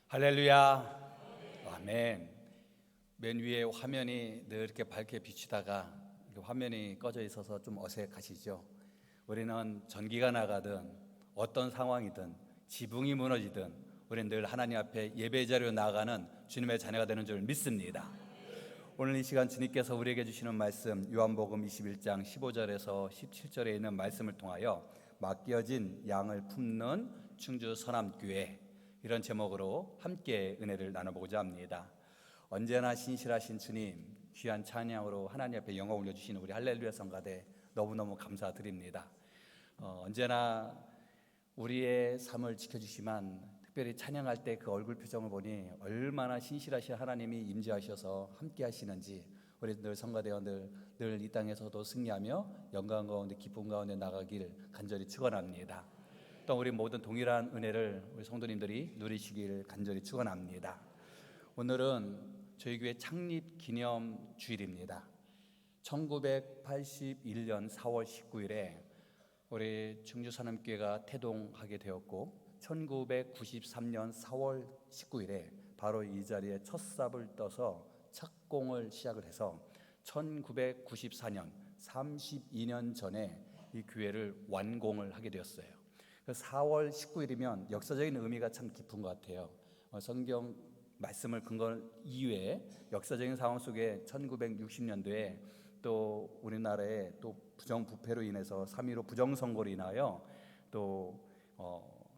할렐루야. 아멘. 맨 위에 화면이 늘 이렇게 밝게 비치다가 화면이 꺼져 있어서 좀 어색하시죠? 우리는 전기가 나가든 어떤 상황이든 지붕이 무너지든 우리는 늘 하나님 앞에 예배 자리로 나아가는 주님의 자녀가 되는 줄 믿습니다. 오늘 이 시간 주님께서 우리에게 주시는 말씀, 요한복음 21장 15절에서 17절에 있는 말씀을 통하여 맡겨진 양을 품는 충주 서남교회, 이런 제목으로 함께 은혜를 나눠보고자 합니다. 언제나 신실하신 주님, 귀한 찬양으로 하나님 앞에 영광 올려주시는 우리 할렐루야 성가대 너무너무 감사드립니다. 언제나 우리의 삶을 지켜주시만 특별히 찬양할 때 그 얼굴 표정을 보니 얼마나 신실하신 하나님이 임재하셔서 함께 하시는지, 우리 늘 성가대여 늘 이 땅에서도 승리하며 영광 가운데 기쁨 가운데 나가길 간절히 축원합니다. 또 우리 모든 동일한 은혜를 우리 성도님들이 누리시길 간절히 축원합니다. 오늘은 저희 교회 창립 기념 주일입니다. 1981년 4월 19일에 우리 충주 서남교회가 태동하게 되었고, 1993년 4월 19일에 바로 이 자리에 첫 삽을 떠서 착공을 시작을 해서 1994년 32년 전에 이 교회를 완공을 하게 되었어요. 4월 19일이면 역사적인 의미가 참 깊은 것 같아요. 성경 말씀을 근거 이외에 역사적인 상황 속에 1960년도에 또 우리나라의 또 부정부패로 인해서 3.15 부정선거로 인하여 또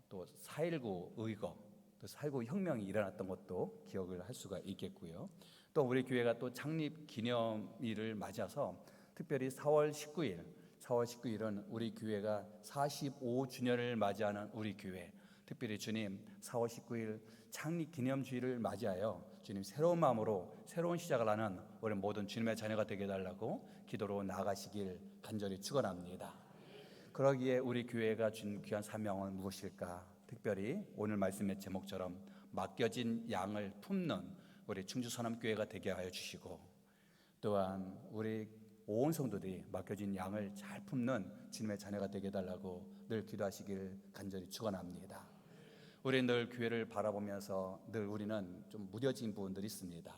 4.19 의거, 또 4.19 혁명이 일어났던 것도 기억을 할 수가 있겠고요. 또 우리 교회가 또 창립 기념일을 맞아서 특별히 4월 19일은 우리 교회가 45주년을 맞이하는 우리 교회, 특별히 주님 4월 19일 창립 기념주일을 맞이하여 주님 새로운 마음으로 새로운 시작을 하는 우리 모든 주님의 자녀가 되게 해달라고 기도로 나아가시길 간절히 축원합니다. 그러기에 우리 교회가 준 귀한 사명은 무엇일까? 특별히 오늘 말씀의 제목처럼 맡겨진 양을 품는 우리 충주 서남교회가 되게 하여 주시고, 또한 우리 온 성도들이 맡겨진 양을 잘 품는 주님의 자녀가 되게 해달라고 늘 기도하시길 간절히 축원합니다. 우리 늘 교회를 바라보면서 늘 우리는 좀 무뎌진 부분들이 있습니다.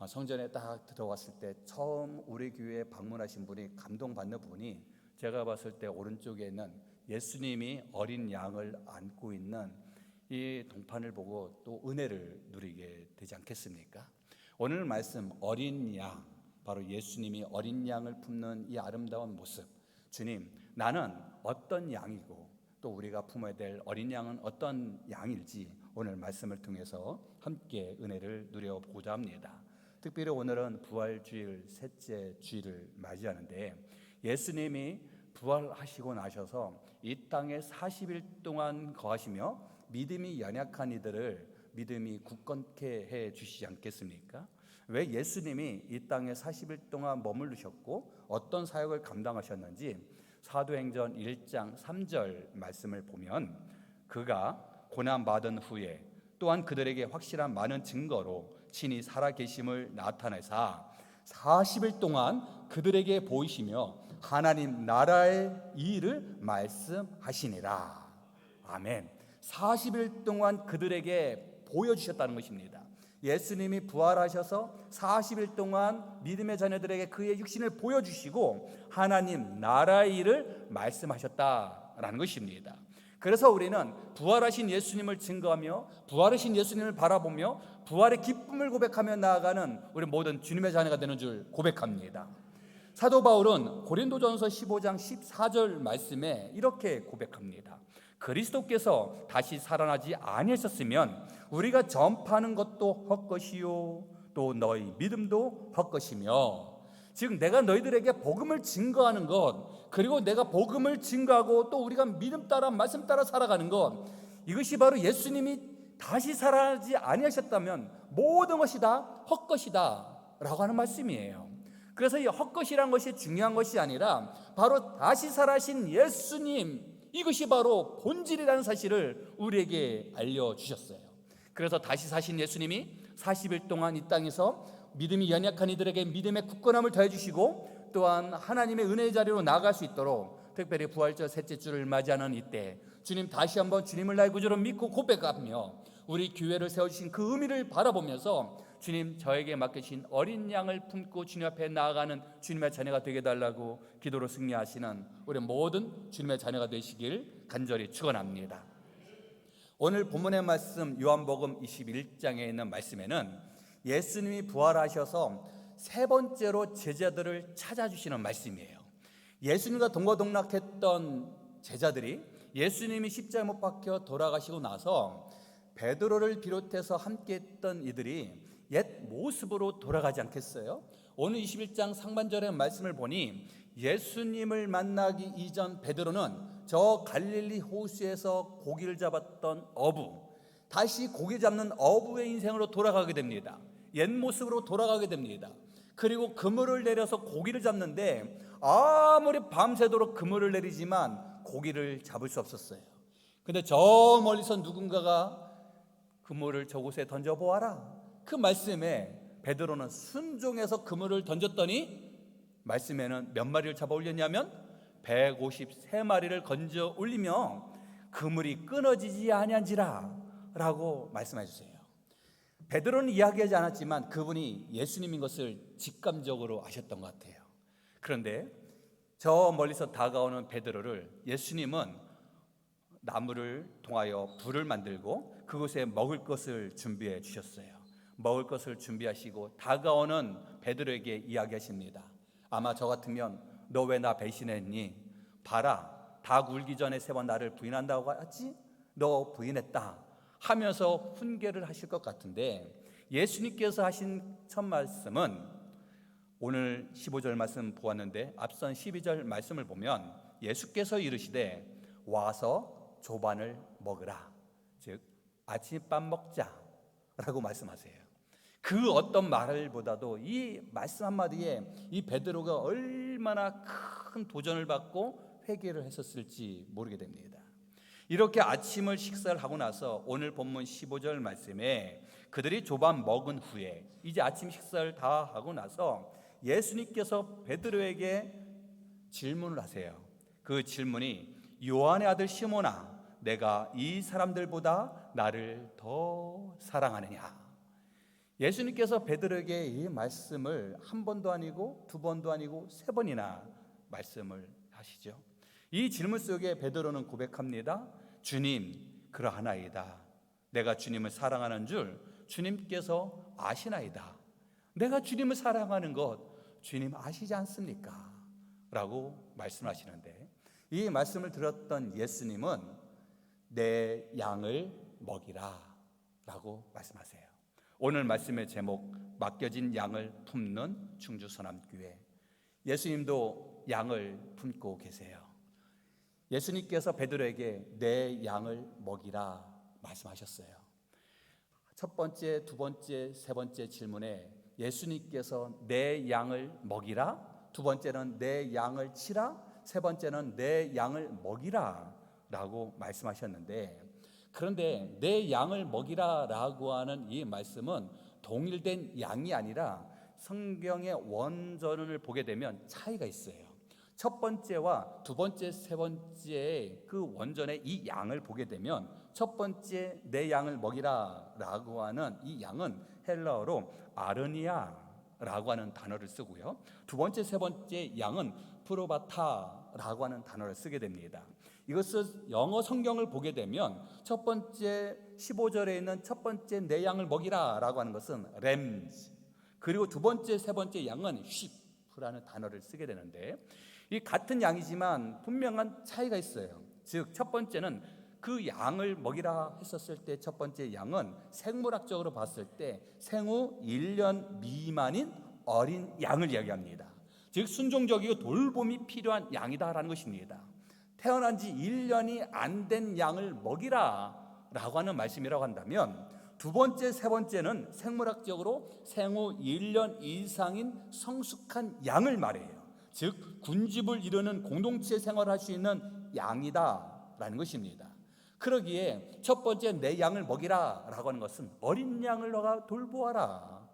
성전에 딱 들어갔을 때 처음 우리 교회에 방문하신 분이 감동받는 부분이, 제가 봤을 때 오른쪽에 있는 예수님이 어린 양을 안고 있는 이 동판을 보고 또 은혜를 누리게 되지 않겠습니까? 오늘 말씀 어린 양, 바로 예수님이 어린 양을 품는 이 아름다운 모습, 주님 나는 어떤 양이고 또 우리가 품어야 될 어린 양은 어떤 양일지 오늘 말씀을 통해서 함께 은혜를 누려보고자 합니다. 특별히 오늘은 부활주일 셋째 주일을 맞이하는데, 예수님이 부활하시고 나셔서 이 땅에 40일 동안 거하시며 믿음이 연약한 이들을 믿음이 굳건케 해 주시지 않겠습니까? 왜 예수님이 이 땅에 40일 동안 머무르셨고 어떤 사역을 감당하셨는지 사도행전 1장 3절 말씀을 보면, 그가 고난받은 후에 또한 그들에게 확실한 많은 증거로 친히 살아계심을 나타내사 40일 동안 그들에게 보이시며 하나님 나라의 일을 말씀하시니라. 아멘. 40일 동안 그들에게 보여주셨다는 것입니다. 예수님이 부활하셔서 40일 동안 믿음의 자녀들에게 그의 육신을 보여주시고 하나님 나라의 일을 말씀하셨다라는 것입니다. 그래서 우리는 부활하신 예수님을 증거하며 부활하신 예수님을 바라보며 부활의 기쁨을 고백하며 나아가는 우리 모든 주님의 자녀가 되는 줄 고백합니다. 사도 바울은 고린도전서 15장 14절 말씀에 이렇게 고백합니다. 그리스도께서 다시 살아나지 아니하셨으면 우리가 전파하는 것도 헛것이요 또 너희 믿음도 헛것이며, 즉 내가 너희들에게 복음을 증거하는 것, 그리고 내가 복음을 증거하고 또 우리가 믿음 따라 말씀 따라 살아가는 것, 이것이 바로 예수님이 다시 살아나지 아니하셨다면 모든 것이 다 헛것이다 라고 하는 말씀이에요. 그래서 이 헛것이란 것이 중요한 것이 아니라 바로 다시 살아신 예수님, 이것이 바로 본질이라는 사실을 우리에게 알려주셨어요. 그래서 다시 사신 예수님이 40일 동안 이 땅에서 믿음이 연약한 이들에게 믿음의 굳건함을 더해주시고 또한 하나님의 은혜의 자리로 나아갈 수 있도록 특별히 부활절 셋째 주를 맞이하는 이때 주님 다시 한번 주님을 나의 구주로 믿고 고백하며 우리 교회를 세워주신 그 의미를 바라보면서 주님, 저에게 맡기신 어린 양을 품고 주님 앞에 나아가는 주님의 자녀가 되게 달라고 기도로 승리하시는 우리 모든 주님의 자녀가 되시길 간절히 축원합니다. 오늘 본문의 말씀 요한복음 21장에 있는 말씀에는 예수님이 부활하셔서 세 번째로 제자들을 찾아주시는 말씀이에요. 예수님과 동거동락했던 제자들이 예수님이 십자가에 못 박혀 돌아가시고 나서 베드로를 비롯해서 함께했던 이들이 옛 모습으로 돌아가지 않겠어요? 오늘 21장 상반절의 말씀을 보니 예수님을 만나기 이전 베드로는 저 갈릴리 호수에서 고기를 잡았던 어부, 다시 고기 잡는 어부의 인생으로 돌아가게 됩니다. 옛 모습으로 돌아가게 됩니다. 그리고 그물을 내려서 고기를 잡는데 아무리 밤새도록 그물을 내리지만 고기를 잡을 수 없었어요. 근데 저 멀리서 누군가가 그물을 저곳에 던져보아라, 그 말씀에 베드로는 순종해서 그물을 던졌더니 말씀에는 몇 마리를 잡아 올렸냐면 153마리를 건져 올리며 그물이 끊어지지 아니한지라 라고 말씀해 주세요. 베드로는 이야기하지 않았지만 그분이 예수님인 것을 직감적으로 아셨던 것 같아요. 그런데 저 멀리서 다가오는 베드로를 예수님은 나무를 통하여 불을 만들고 그곳에 먹을 것을 준비해 주셨어요. 먹을 것을 준비하시고 다가오는 베드로에게 이야기하십니다. 아마 저 같으면 너 왜 나 배신했니? 봐라, 닭 울기 전에 3번 나를 부인한다고 하지? 너 부인했다 하면서 훈계를 하실 것 같은데, 예수님께서 하신 첫 말씀은 오늘 15절 말씀 보았는데 앞선 12절 말씀을 보면 예수께서 이르시되 와서 조반을 먹으라, 즉 아침밥 먹자 라고 말씀하세요. 그 어떤 말보다도 이 말씀 한마디에 이 베드로가 얼마나 큰 도전을 받고 회개를 했었을지 모르게 됩니다. 이렇게 아침을 식사를 하고 나서 오늘 본문 15절 말씀에 그들이 조반 먹은 후에 이제 아침 식사를 다 하고 나서 예수님께서 베드로에게 질문을 하세요. 그 질문이 요한의 아들 시몬아, 내가 이 사람들보다 나를 더 사랑하느냐? 예수님께서 베드로에게 이 말씀을 한 번도 아니고 두 번도 아니고 3번이나 말씀을 하시죠. 이 질문 속에 베드로는 고백합니다. 주님, 그러하나이다. 내가 주님을 사랑하는 줄 주님께서 아시나이다. 내가 주님을 사랑하는 것 주님 아시지 않습니까? 라고 말씀하시는데, 이 말씀을 들었던 예수님은 내 양을 먹이라 라고 말씀하세요. 오늘 말씀의 제목, 맡겨진 양을 품는 충주서남교회. 예수님도 양을 품고 계세요. 예수님께서 베드로에게 내 양을 먹이라 말씀하셨어요. 첫 번째, 두 번째, 세 번째 질문에 예수님께서 내 양을 먹이라, 두 번째는 내 양을 치라, 세 번째는 내 양을 먹이라 라고 말씀하셨는데, 그런데 내 양을 먹이라 라고 하는 이 말씀은 동일된 양이 아니라 성경의 원전을 보게 되면 차이가 있어요. 첫 번째와 두 번째, 세 번째의 그 원전의 이 양을 보게 되면 첫 번째 내 양을 먹이라 라고 하는 이 양은 헬라어로 아르니아 라고 하는 단어를 쓰고요, 두 번째, 세 번째 양은 프로바타 라고 하는 단어를 쓰게 됩니다. 이것을 영어 성경을 보게 되면 첫 번째 15절에 있는 첫 번째 내 양을 먹이라 라고 하는 것은 램즈, 그리고 두 번째, 세 번째 양은 sheep라는 단어를 쓰게 되는데, 이 같은 양이지만 분명한 차이가 있어요. 즉 첫 번째는 그 양을 먹이라 했었을 때 첫 번째 양은 생물학적으로 봤을 때 생후 1년 미만인 어린 양을 이야기합니다. 즉 순종적이고 돌봄이 필요한 양이다라는 것입니다. 태어난 지 1년이 안 된 양을 먹이라 라고 하는 말씀이라고 한다면, 두 번째, 세 번째는 생물학적으로 생후 1년 이상인 성숙한 양을 말해요. 즉 군집을 이루는 공동체 생활을 할 수 있는 양이다라는 것입니다. 그러기에 첫 번째 내 양을 먹이라 라고 하는 것은 어린 양을 너가 돌보아라,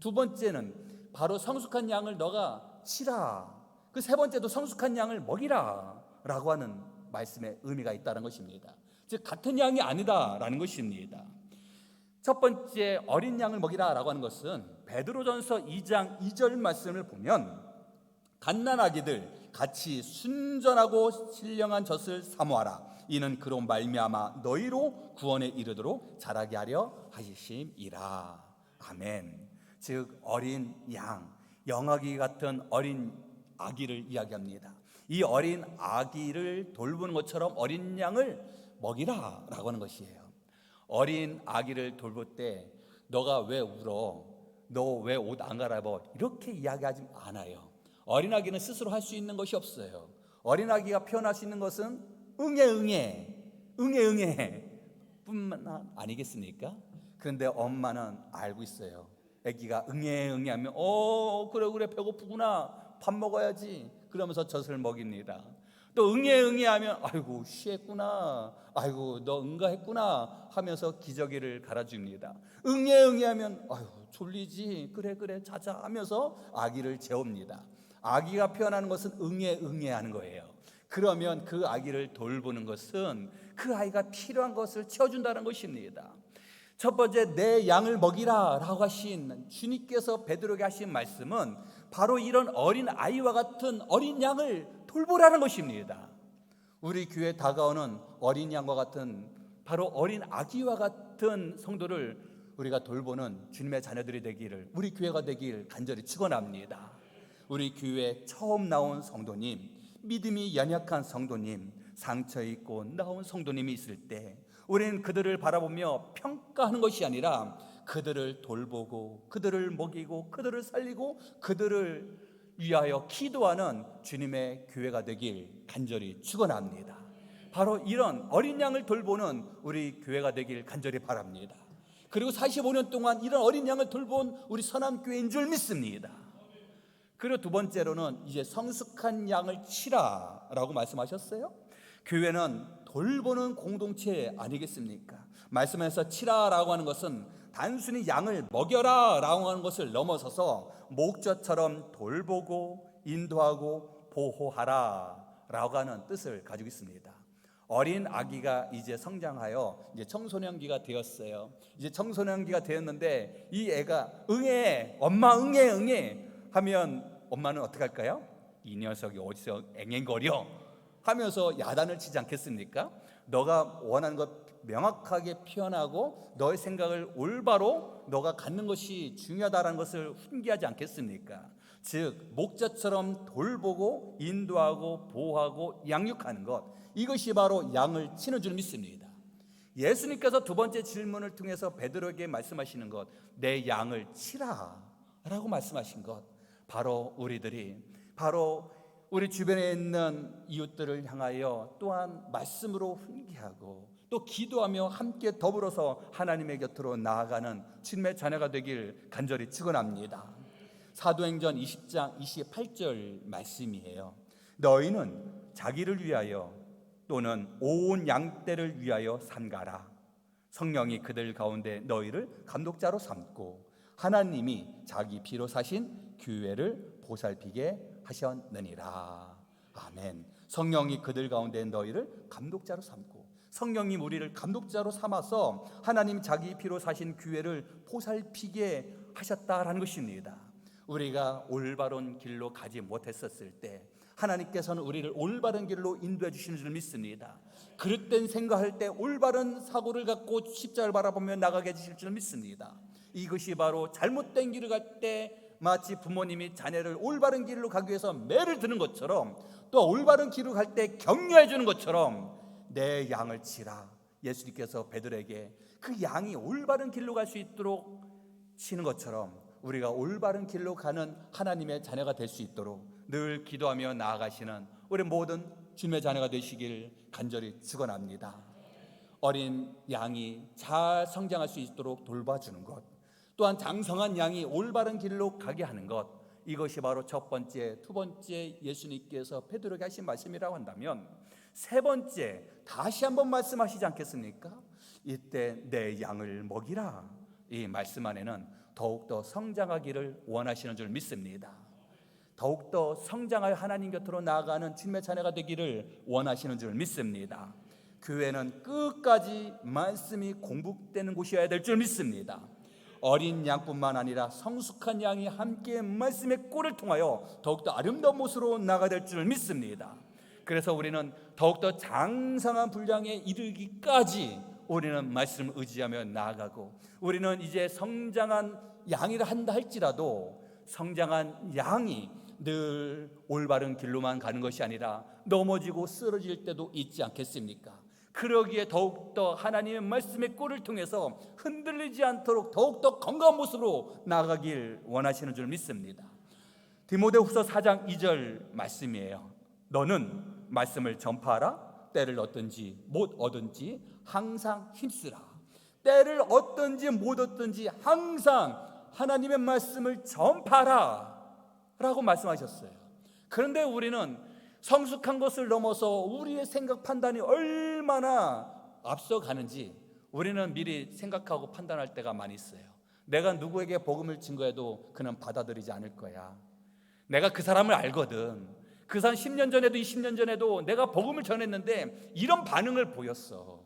두 번째는 바로 성숙한 양을 너가 치라, 그 세 번째도 성숙한 양을 먹이라 라고 하는 말씀의 의미가 있다는 것입니다. 즉 같은 양이 아니다라는 것입니다. 첫 번째 어린 양을 먹이라라고 하는 것은 베드로전서 2장 2절 말씀을 보면 갓난아기들 같이 순전하고 신령한 젖을 사모하라. 이는 그로 말미암아 너희로 구원에 이르도록 자라게 하려 하심이라. 아멘. 즉 어린 양, 영아기 같은 어린 아기를 이야기합니다. 이 어린 아기를 돌보는 것처럼 어린 양을 먹이라라고 하는 것이에요. 어린 아기를 돌볼 때 너가 왜 울어? 너 왜 옷 안 갈아입어? 이렇게 이야기하지 않아요. 어린 아기는 스스로 할 수 있는 것이 없어요. 어린 아기가 표현할 수 있는 것은 응애 뿐만 아니겠습니까? 그런데 엄마는 알고 있어요. 아기가 응애 하면 그래 배고프구나, 밥 먹어야지 그러면서 젖을 먹입니다. 또 응애 하면 아이고 쉬했구나, 아이고 너 응가했구나 하면서 기저귀를 갈아줍니다. 응애 하면 아이고 졸리지, 그래 자자 하면서 아기를 재웁니다. 아기가 표현하는 것은 응애 하는 거예요. 그러면 그 아기를 돌보는 것은 그 아이가 필요한 것을 채워준다는 것입니다. 첫 번째 내 양을 먹이라 라고 하신 주님께서 베드로에게 하신 말씀은 바로 이런 어린 아이와 같은 어린 양을 돌보라는 것입니다. 우리 교회에 다가오는 어린 양과 같은 바로 어린 아기와 같은 성도를 우리가 돌보는 주님의 자녀들이 되기를, 우리 교회가 되길 간절히 축원합니다. 우리 교회에 처음 나온 성도님, 믿음이 연약한 성도님, 상처 있고 나온 성도님이 있을 때 우리는 그들을 바라보며 평가하는 것이 아니라 그들을 돌보고 그들을 먹이고 그들을 살리고 그들을 위하여 기도하는 주님의 교회가 되길 간절히 축원합니다. 바로 이런 어린 양을 돌보는 우리 교회가 되길 간절히 바랍니다. 그리고 45년 동안 이런 어린 양을 돌본 우리 선함교회인 줄 믿습니다. 그리고 두 번째로는 이제 성숙한 양을 치라라고 말씀하셨어요. 교회는 돌보는 공동체 아니겠습니까? 말씀에서 치라라고 하는 것은 단순히 양을 먹여라라고 하는 것을 넘어서서 목젖처럼 돌보고 인도하고 보호하라라고 하는 뜻을 가지고 있습니다. 어린 아기가 이제 성장하여 이제 청소년기가 되었어요. 이제 청소년기가 되었는데 이 애가 응애, 엄마 응애 하면 엄마는 어떻게 할까요? 이 녀석이 어디서 앵앵거려 하면서 야단을 치지 않겠습니까? 너가 원하는 것 명확하게 표현하고 너의 생각을 올바로 너가 갖는 것이 중요하다는 것을 훈계하지 않겠습니까? 즉 목자처럼 돌보고 인도하고 보호하고 양육하는 것, 이것이 바로 양을 치는 줄 믿습니다. 예수님께서 두 번째 질문을 통해서 베드로에게 말씀하시는 것, 내 양을 치라 라고 말씀하신 것, 바로 우리들이 바로 우리 주변에 있는 이웃들을 향하여 또한 말씀으로 훈계하고 또 기도하며 함께 더불어서 하나님의 곁으로 나아가는 주님의 자녀가 되길 간절히 축원합니다. 사도행전 20장 28절 말씀이에요. 너희는 자기를 위하여 또는 온 양떼를 위하여 삼가라. 성령이 그들 가운데 너희를 감독자로 삼고 하나님이 자기 피로 사신 교회를 보살피게 하셨느니라. 아멘. 성령이 그들 가운데 너희를 감독자로 삼고, 성령이 우리를 감독자로 삼아서 하나님 자기 피로 사신 교회를 보살피게 하셨다라는 것입니다. 우리가 올바른 길로 가지 못했었을 때 하나님께서는 우리를 올바른 길로 인도해 주시는 줄 믿습니다. 그릇된 생각할 때 올바른 사고를 갖고 십자가를 바라보며 나가게 해주실 줄 믿습니다. 이것이 바로 잘못된 길을 갈 때 마치 부모님이 자녀를 올바른 길로 가기 위해서 매를 드는 것처럼, 또 올바른 길로 갈 때 격려해 주는 것처럼 내 양을 치라. 예수님께서 베드로에게 그 양이 올바른 길로 갈 수 있도록 치는 것처럼 우리가 올바른 길로 가는 하나님의 자녀가 될 수 있도록 늘 기도하며 나아가시는 우리 모든 주님의 자녀가 되시길 간절히 축원합니다. 어린 양이 잘 성장할 수 있도록 돌봐주는 것, 또한 장성한 양이 올바른 길로 가게 하는 것, 이것이 바로 첫 번째, 두 번째 예수님께서 베드로에게 하신 말씀이라고 한다면, 세 번째 다시 한번 말씀하시지 않겠습니까? 이때 내 양을 먹이라. 이 말씀 안에는 더욱더 성장하기를 원하시는 줄 믿습니다. 더욱더 성장하여 하나님 곁으로 나아가는 주님의 자녀가 되기를 원하시는 줄 믿습니다. 교회는 끝까지 말씀이 공부되는 곳이어야 될 줄 믿습니다. 어린 양뿐만 아니라 성숙한 양이 함께 말씀의 꼴을 통하여 더욱더 아름다운 모습으로 나아가야 될 줄 믿습니다. 그래서 우리는 더욱더 장성한 분량에 이르기까지 우리는 말씀을 의지하며 나아가고, 우리는 이제 성장한 양이라 한다 할지라도 성장한 양이 늘 올바른 길로만 가는 것이 아니라 넘어지고 쓰러질 때도 있지 않겠습니까? 그러기에 더욱더 하나님의 말씀의 꼴을 통해서 흔들리지 않도록 더욱더 건강한 모습으로 나아가길 원하시는 줄 믿습니다. 디모데후서 4장 2절 말씀이에요. 너는 말씀을 전파하라. 때를 얻든지 못 얻든지 항상 힘쓰라. 때를 얻든지 못 얻든지 항상 하나님의 말씀을 전파하라 라고 말씀하셨어요. 그런데 우리는 성숙한 것을 넘어서 우리의 생각 판단이 얼마나 앞서가는지 우리는 미리 생각하고 판단할 때가 많이 있어요. 내가 누구에게 복음을 증거해도 그는 받아들이지 않을 거야. 내가 그 사람을 알거든. 그 사람 10년 전에도 20년 전에도 내가 복음을 전했는데 이런 반응을 보였어.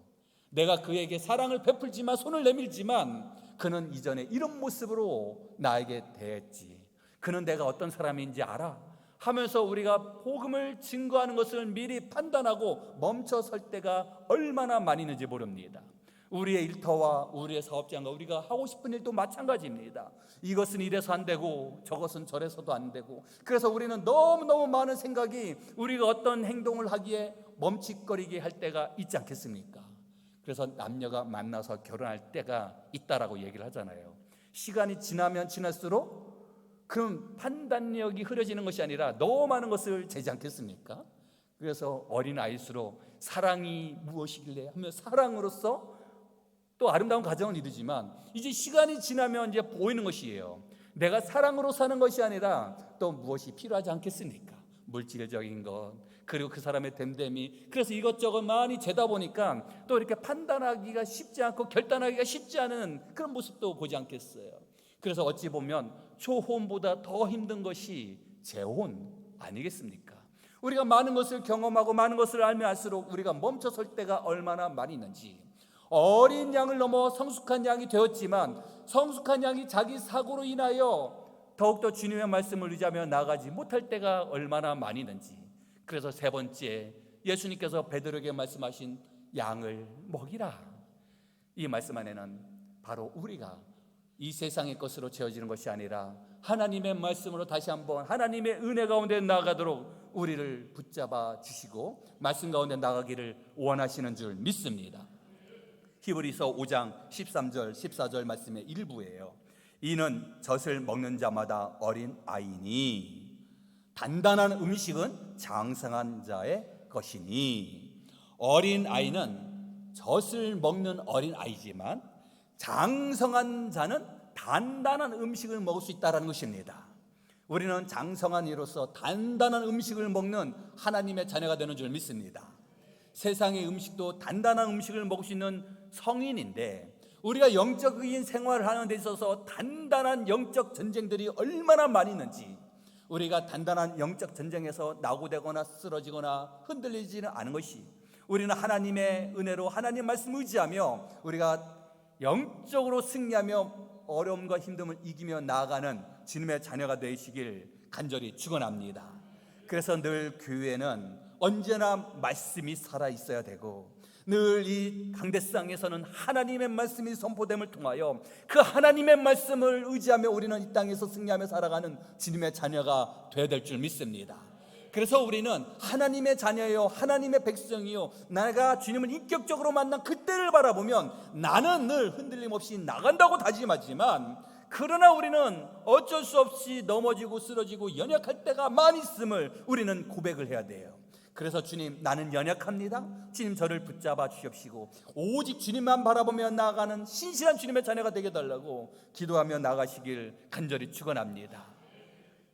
내가 그에게 사랑을 베풀지만, 손을 내밀지만 그는 이전에 이런 모습으로 나에게 대했지. 그는 내가 어떤 사람인지 알아 하면서 우리가 복음을 증거하는 것을 미리 판단하고 멈춰설 때가 얼마나 많이 있는지 모릅니다. 우리의 일터와 우리의 사업장과 우리가 하고 싶은 일도 마찬가지입니다. 이것은 이래서 안 되고 저것은 저래서도 안 되고, 그래서 우리는 너무너무 많은 생각이 우리가 어떤 행동을 하기에 멈칫거리게 할 때가 있지 않겠습니까? 그래서 남녀가 만나서 결혼할 때가 있다라고 얘기를 하잖아요. 시간이 지나면 지날수록 그럼 판단력이 흐려지는 것이 아니라 너무 많은 것을 재지 않겠습니까? 그래서 어린아이일수록 사랑이 무엇이길래 하며 사랑으로서 또 아름다운 가정을 이루지만, 이제 시간이 지나면 이제 보이는 것이에요. 내가 사랑으로 사는 것이 아니라 또 무엇이 필요하지 않겠습니까? 물질적인 것, 그리고 그 사람의 됨됨이. 그래서 이것저것 많이 재다 보니까 또 이렇게 판단하기가 쉽지 않고 결단하기가 쉽지 않은 그런 모습도 보지 않겠어요. 그래서 어찌 보면 초혼보다 더 힘든 것이 재혼 아니겠습니까? 우리가 많은 것을 경험하고 많은 것을 알면 알수록 우리가 멈춰설 때가 얼마나 많이 있는지. 어린 양을 넘어 성숙한 양이 되었지만 성숙한 양이 자기 사고로 인하여 더욱더 주님의 말씀을 의지하며 나아가지 못할 때가 얼마나 많이 있는지. 그래서 세 번째, 예수님께서 베드로에게 말씀하신 양을 먹이라, 이 말씀 안에는 바로 우리가 이 세상의 것으로 채워지는 것이 아니라 하나님의 말씀으로 다시 한번 하나님의 은혜 가운데 나아가도록 우리를 붙잡아 주시고 말씀 가운데 나가기를 원하시는 줄 믿습니다. 히브리서 5장 13절 14절 말씀의 일부예요. 이는 젖을 먹는 자마다 어린 아이니 단단한 음식은 장성한 자의 것이니. 어린 아이는 젖을 먹는 어린 아이지만 장성한 자는 단단한 음식을 먹을 수 있다는 것입니다. 우리는 장성한 이로서 단단한 음식을 먹는 하나님의 자녀가 되는 줄 믿습니다. 세상의 음식도 단단한 음식을 먹을 수 있는 성인인데, 우리가 영적인 생활을 하는 데 있어서 단단한 영적 전쟁들이 얼마나 많이 있는지, 우리가 단단한 영적 전쟁에서 낙오되거나 쓰러지거나 흔들리지는 않은 것이, 우리는 하나님의 은혜로 하나님 말씀 의지하며 우리가 영적으로 승리하며 어려움과 힘듦을 이기며 나아가는 주님의 자녀가 되시길 간절히 축원합니다. 그래서 늘 교회는 언제나 말씀이 살아있어야 되고, 늘 이 강대상에서는 하나님의 말씀이 선포됨을 통하여 그 하나님의 말씀을 의지하며 우리는 이 땅에서 승리하며 살아가는 주님의 자녀가 되어야 될 줄 믿습니다. 그래서 우리는 하나님의 자녀요, 하나님의 백성이요, 내가 주님을 인격적으로 만난 그때를 바라보면 나는 늘 흔들림 없이 나간다고 다짐하지만, 그러나 우리는 어쩔 수 없이 넘어지고 쓰러지고 연약할 때가 많이 있음을 우리는 고백을 해야 돼요. 그래서 주님, 나는 연약합니다. 주님, 저를 붙잡아 주십시고 오직 주님만 바라보며 나아가는 신실한 주님의 자녀가 되게 달라고 기도하며 나가시길 간절히 축원합니다.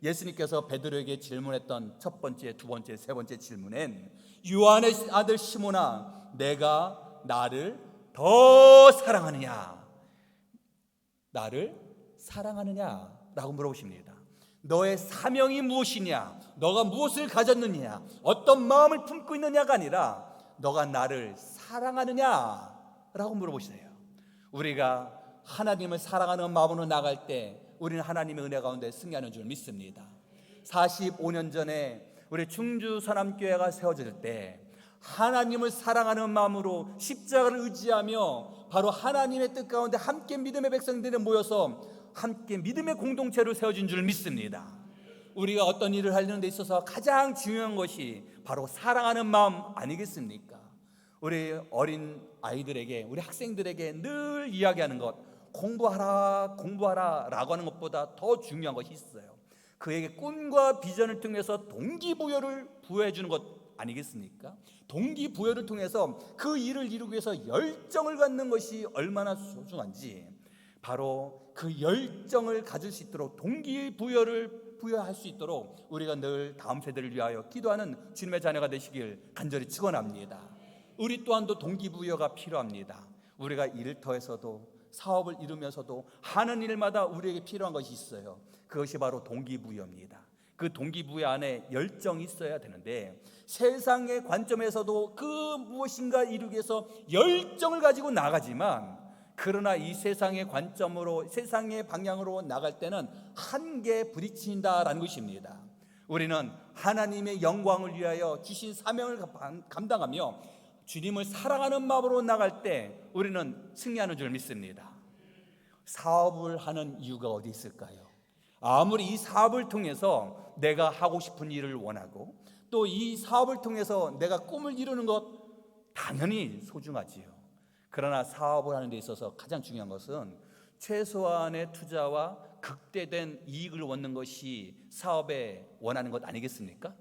예수님께서 베드로에게 질문했던 첫 번째, 두 번째, 세 번째 질문엔 요한의 아들 시몬아, 내가 나를 더 사랑하느냐? 나를 사랑하느냐라고 물어보십니다. 너의 사명이 무엇이냐? 너가 무엇을 가졌느냐? 어떤 마음을 품고 있느냐가 아니라 너가 나를 사랑하느냐? 라고 물어보시네요. 우리가 하나님을 사랑하는 마음으로 나갈 때 우리는 하나님의 은혜 가운데 승리하는 줄 믿습니다. 45년 전에 우리 충주 선암교회가 세워질 때 하나님을 사랑하는 마음으로 십자가를 의지하며 바로 하나님의 뜻 가운데 함께 믿음의 백성들이 모여서 함께 믿음의 공동체로 세워진 줄 믿습니다. 우리가 어떤 일을 하려는 데 있어서 가장 중요한 것이 바로 사랑하는 마음 아니겠습니까? 우리 어린 아이들에게, 우리 학생들에게 늘 이야기하는 것, 공부하라 공부하라 라고 하는 것보다 더 중요한 것이 있어요. 그에게 꿈과 비전을 통해서 동기부여를 부여해 주는 것 아니겠습니까? 동기부여를 통해서 그 일을 이루기 위해서 열정을 갖는 것이 얼마나 소중한지, 바로 그 열정을 가질 수 있도록 동기부여를 부여할 수 있도록 우리가 늘 다음 세대를 위하여 기도하는 주님의 자녀가 되시길 간절히 축원합니다. 우리 또한도 동기부여가 필요합니다. 우리가 일터에서도 사업을 이루면서도 하는 일마다 우리에게 필요한 것이 있어요. 그것이 바로 동기부여입니다. 그 동기부여 안에 열정이 있어야 되는데, 세상의 관점에서도 그 무엇인가 이루기 위해서 열정을 가지고 나가지만, 그러나 이 세상의 관점으로, 세상의 방향으로 나갈 때는 한계에 부딪힌다라는 것입니다. 우리는 하나님의 영광을 위하여 주신 사명을 감당하며 주님을 사랑하는 마음으로 나갈 때 우리는 승리하는 줄 믿습니다. 사업을 하는 이유가 어디 있을까요? 아무리 이 사업을 통해서 내가 하고 싶은 일을 원하고 또 이 사업을 통해서 내가 꿈을 이루는 것 당연히 소중하지요. 그러나 사업을 하는 데 있어서 가장 중요한 것은 최소한의 투자와 극대된 이익을 얻는 것이 사업에 원하는 것 아니겠습니까?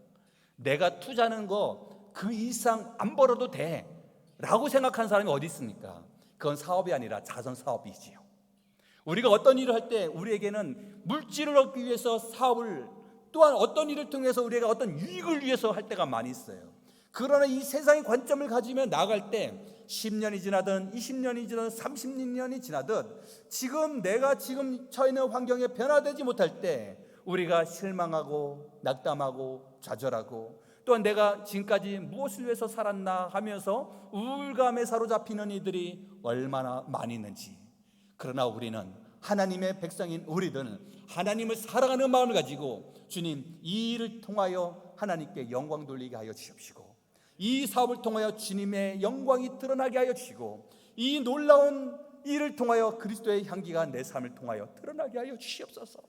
내가 투자하는 거 그 이상 안 벌어도 돼 라고 생각하는 사람이 어디 있습니까? 그건 사업이 아니라 자선 사업이지요. 우리가 어떤 일을 할 때 우리에게는 물질을 얻기 위해서 사업을, 또한 어떤 일을 통해서 우리가 어떤 유익을 위해서 할 때가 많이 있어요. 그러나 이 세상의 관점을 가지며 나갈 때 10년이 지나든 20년이 지나든 30년이 지나든 지금 내가 지금 처해 있는 환경에 변화되지 못할 때 우리가 실망하고 낙담하고 좌절하고, 또한 내가 지금까지 무엇을 위해서 살았나 하면서 우울감에 사로잡히는 이들이 얼마나 많이 있는지. 그러나 우리는, 하나님의 백성인 우리들은 하나님을 사랑하는 마음을 가지고 주님, 이 일을 통하여 하나님께 영광 돌리게 하여 주십시고, 이 사업을 통하여 주님의 영광이 드러나게 하여 주시고, 이 놀라운 일을 통하여 그리스도의 향기가 내 삶을 통하여 드러나게 하여 주시옵소서.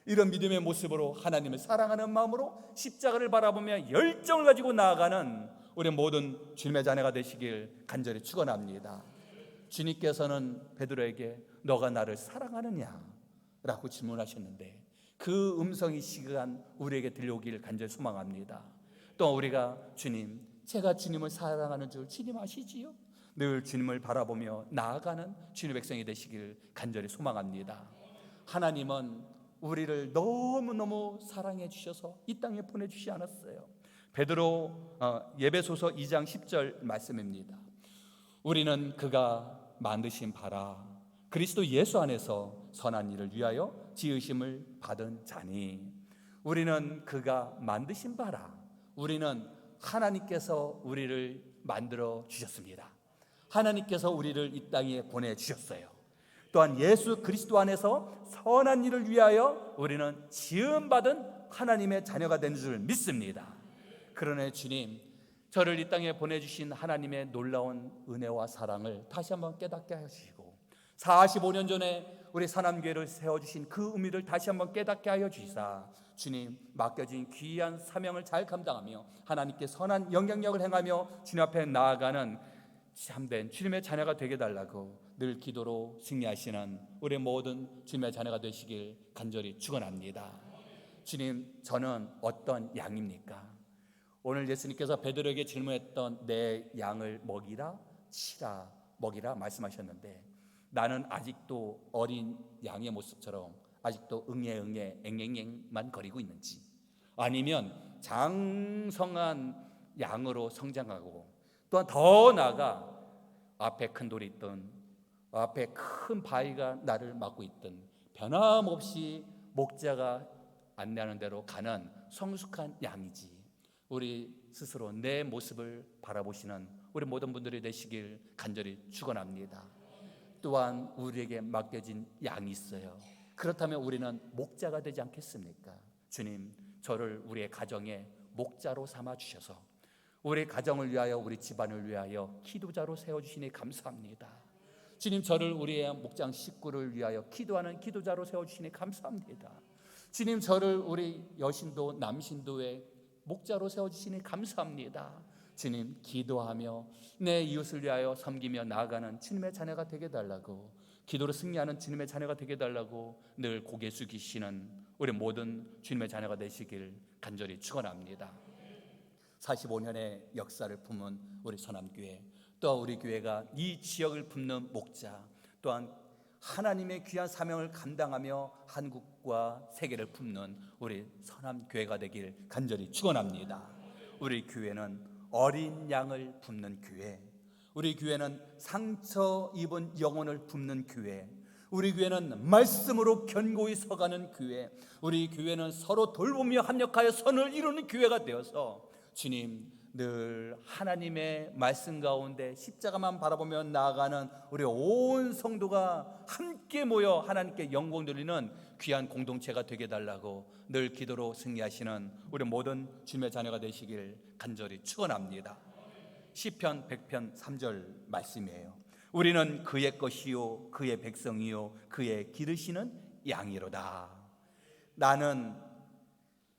이런 믿음의 모습으로 하나님을 사랑하는 마음으로 십자가를 바라보며 열정을 가지고 나아가는 우리 모든 주님의 자녀가 되시길 간절히 축원합니다. 주님께서는 베드로에게 너가 나를 사랑하느냐? 라고 질문하셨는데 그 음성이 시간 우리에게 들려오길 간절히 소망합니다. 또 우리가 주님, 제가 주님을 사랑하는 줄 주님 아시지요? 늘 주님을 바라보며 나아가는 주님의 백성이 되시길 간절히 소망합니다. 하나님은 우리를 너무너무 사랑해 주셔서 이 땅에 보내주시 않았어요. 베드로 예배소서 2장 10절 말씀입니다. 우리는 그가 만드신 바라 그리스도 예수 안에서 선한 일을 위하여 지으심을 받은 자니. 우리는 그가 만드신 바라, 우리는 하나님께서 우리를 만들어 주셨습니다. 하나님께서 우리를 이 땅에 보내주셨어요. 또한 예수 그리스도 안에서 선한 일을 위하여 우리는 지음받은 하나님의 자녀가 된 줄 믿습니다. 그러네 주님, 저를 이 땅에 보내주신 하나님의 놀라운 은혜와 사랑을 다시 한번 깨닫게 하시고 45년 전에 우리 선암교회를 세워주신 그 의미를 다시 한번 깨닫게 하여 주시사 주님, 맡겨진 귀한 사명을 잘 감당하며 하나님께 선한 영향력을 행하며 주님 앞에 나아가는 참된 주님의 자녀가 되게 달라고 늘 기도로 승리하시는 우리 모든 주님의 자녀가 되시길 간절히 축원합니다. 주님, 저는 어떤 양입니까? 오늘 예수님께서 베드로에게 질문했던 내 양을 먹이라, 치라, 먹이라 말씀하셨는데 나는 아직도 어린 양의 모습처럼 아직도 응애 앵앵앵만 거리고 있는지, 아니면 장성한 양으로 성장하고 또한 더 나아가 앞에 큰 돌이 있든 앞에 큰 바위가 나를 막고 있든 변함없이 목자가 안내하는 대로 가는 성숙한 양이지, 우리 스스로 내 모습을 바라보시는 우리 모든 분들이 되시길 간절히 축원합니다. 또한 우리에게 맡겨진 양이 있어요. 그렇다면 우리는 목자가 되지 않겠습니까? 주님, 저를 우리의 가정에 목자로 삼아 주셔서 우리 가정을 위하여, 우리 집안을 위하여 기도자로 세워주시니 감사합니다. 주님, 저를 우리의 목장 식구를 위하여 기도하는 기도자로 세워주시니 감사합니다. 주님, 저를 우리 여신도 남신도의 목자로 세워주시니 감사합니다. 주님, 기도하며 내 이웃을 위하여 섬기며 나아가는 주님의 자녀가 되게 해달라고, 기도로 승리하는 주님의 자녀가 되게 해달라고 늘 고개 숙이시는 우리 모든 주님의 자녀가 되시길 간절히 축원합니다. 45년의 역사를 품은 우리 선암교회, 또 우리 교회가 이 지역을 품는 목자, 또한 하나님의 귀한 사명을 감당하며 한국과 세계를 품는 우리 선암교회가 되길 간절히 축원합니다. 우리 교회는 어린 양을 품는 교회, 우리 교회는 상처 입은 영혼을 품는 교회, 우리 교회는 말씀으로 견고히 서가는 교회, 우리 교회는 서로 돌보며 합력하여 선을 이루는 교회가 되어서 주님, 늘 하나님의 말씀 가운데 십자가만 바라보며 나아가는 우리 온 성도가 함께 모여 하나님께 영광 돌리는 귀한 공동체가 되게 해달라고 늘 기도로 승리하시는 우리 모든 주님의 자녀가 되시길 간절히 축원합니다. 시편 100편 3절 말씀이에요. 우리는 그의 것이요 그의 백성이요 그의 기르시는 양이로다. 나는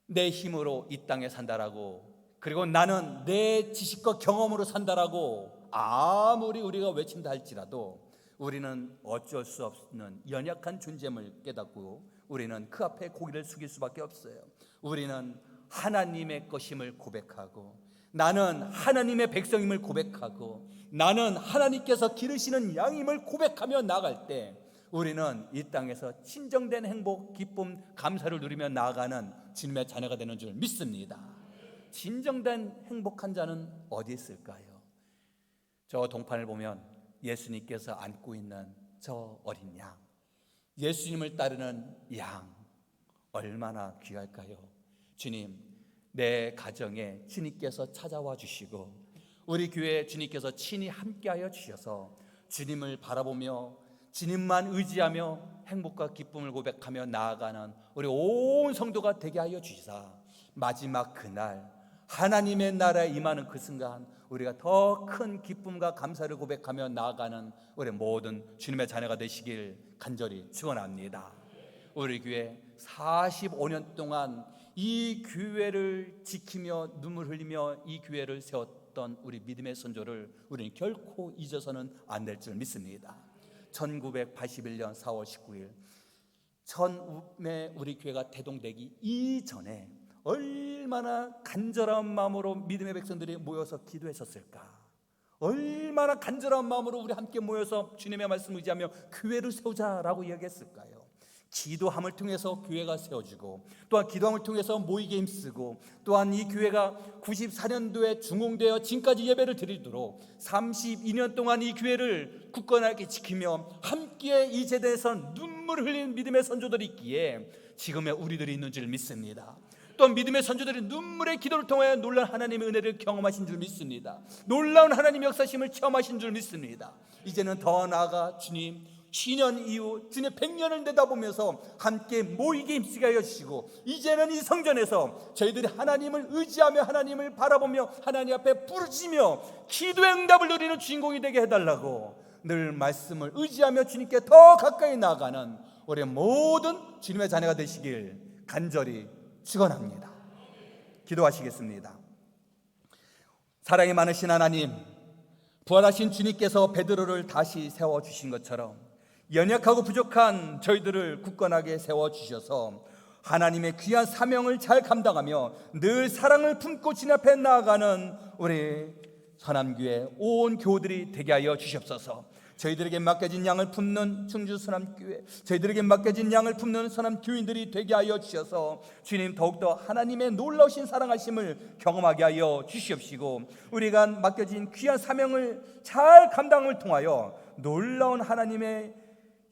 내 힘으로 이 땅에 산다라고, 그리고 나는 내 지식과 경험으로 산다라고 아무리 우리가 외친다 할지라도 우리는 어쩔 수 없는 연약한 존재임을 깨닫고 우리는 그 앞에 고개를 숙일 수밖에 없어요. 우리는 하나님의 것임을 고백하고, 나는 하나님의 백성임을 고백하고, 나는 하나님께서 기르시는 양임을 고백하며 나아갈 때 우리는 이 땅에서 진정된 행복, 기쁨, 감사를 누리며 나아가는 주님의 자녀가 되는 줄 믿습니다. 진정된 행복한 자는 어디 있을까요? 저 동판을 보면 예수님께서 안고 있는 저 어린 양, 예수님을 따르는 양, 얼마나 귀할까요? 주님, 내 가정에 주님께서 찾아와 주시고 우리 교회에 주님께서 친히 함께하여 주셔서 주님을 바라보며 주님만 의지하며 행복과 기쁨을 고백하며 나아가는 우리 온 성도가 되게 하여 주시사 마지막 그날 하나님의 나라에 임하는 그 순간 우리가 더 큰 기쁨과 감사를 고백하며 나아가는 우리 모든 주님의 자녀가 되시길 간절히 축원합니다. 우리 교회 45년 동안 이 교회를 지키며 눈물 흘리며 이 교회를 세웠던 우리 믿음의 선조를 우리는 결코 잊어서는 안 될 줄 믿습니다. 1981년 4월 19일 처음에 우리 교회가 태동되기 이전에 얼마나 간절한 마음으로 믿음의 백성들이 모여서 기도했었을까? 얼마나 간절한 마음으로 우리 함께 모여서 주님의 말씀을 의지하며 교회를 세우자라고 이야기했을까요? 기도함을 통해서 교회가 세워지고, 또한 기도함을 통해서 모이게 힘쓰고, 또한 이 교회가 94년도에 중흥되어 지금까지 예배를 드리도록 32년 동안 이 교회를 굳건하게 지키며 함께 이 제대에서 눈물을 흘리는 믿음의 선조들이 있기에 지금의 우리들이 있는 줄 믿습니다. 또 믿음의 선조들이 눈물의 기도를 통하여 놀라운 하나님의 은혜를 경험하신 줄 믿습니다. 놀라운 하나님의 역사심을 체험하신 줄 믿습니다. 이제는 더 나아가 주님 10년 이후 주님 100년을 내다보면서 함께 모이게 힘쓰게 하여 주시고, 이제는 이 성전에서 저희들이 하나님을 의지하며 하나님을 바라보며 하나님 앞에 부르짖으며 기도의 응답을 누리는 주인공이 되게 해달라고 늘 말씀을 의지하며 주님께 더 가까이 나아가는 우리 모든 주님의 자녀가 되시길 간절히 축원합니다. 기도하시겠습니다. 사랑이 많으신 하나님, 부활하신 주님께서 베드로를 다시 세워주신 것처럼 연약하고 부족한 저희들을 굳건하게 세워주셔서 하나님의 귀한 사명을 잘 감당하며 늘 사랑을 품고 주님 앞에 나아가는 우리 선암교회 온 교우들이 되게 하여 주시옵소서. 저희들에게 맡겨진 양을 품는 충주 선암교회, 저희들에게 맡겨진 양을 품는 선암교인들이 되게 하여 주셔서 주님 더욱더 하나님의 놀라우신 사랑하심을 경험하게 하여 주시옵시고, 우리가 맡겨진 귀한 사명을 잘 감당을 통하여 놀라운 하나님의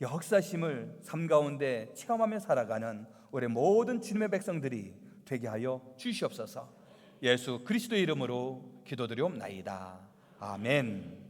역사심을 삶 가운데 체험하며 살아가는 우리 모든 주님의 백성들이 되게 하여 주시옵소서. 예수 그리스도의 이름으로 기도드리옵나이다. 아멘.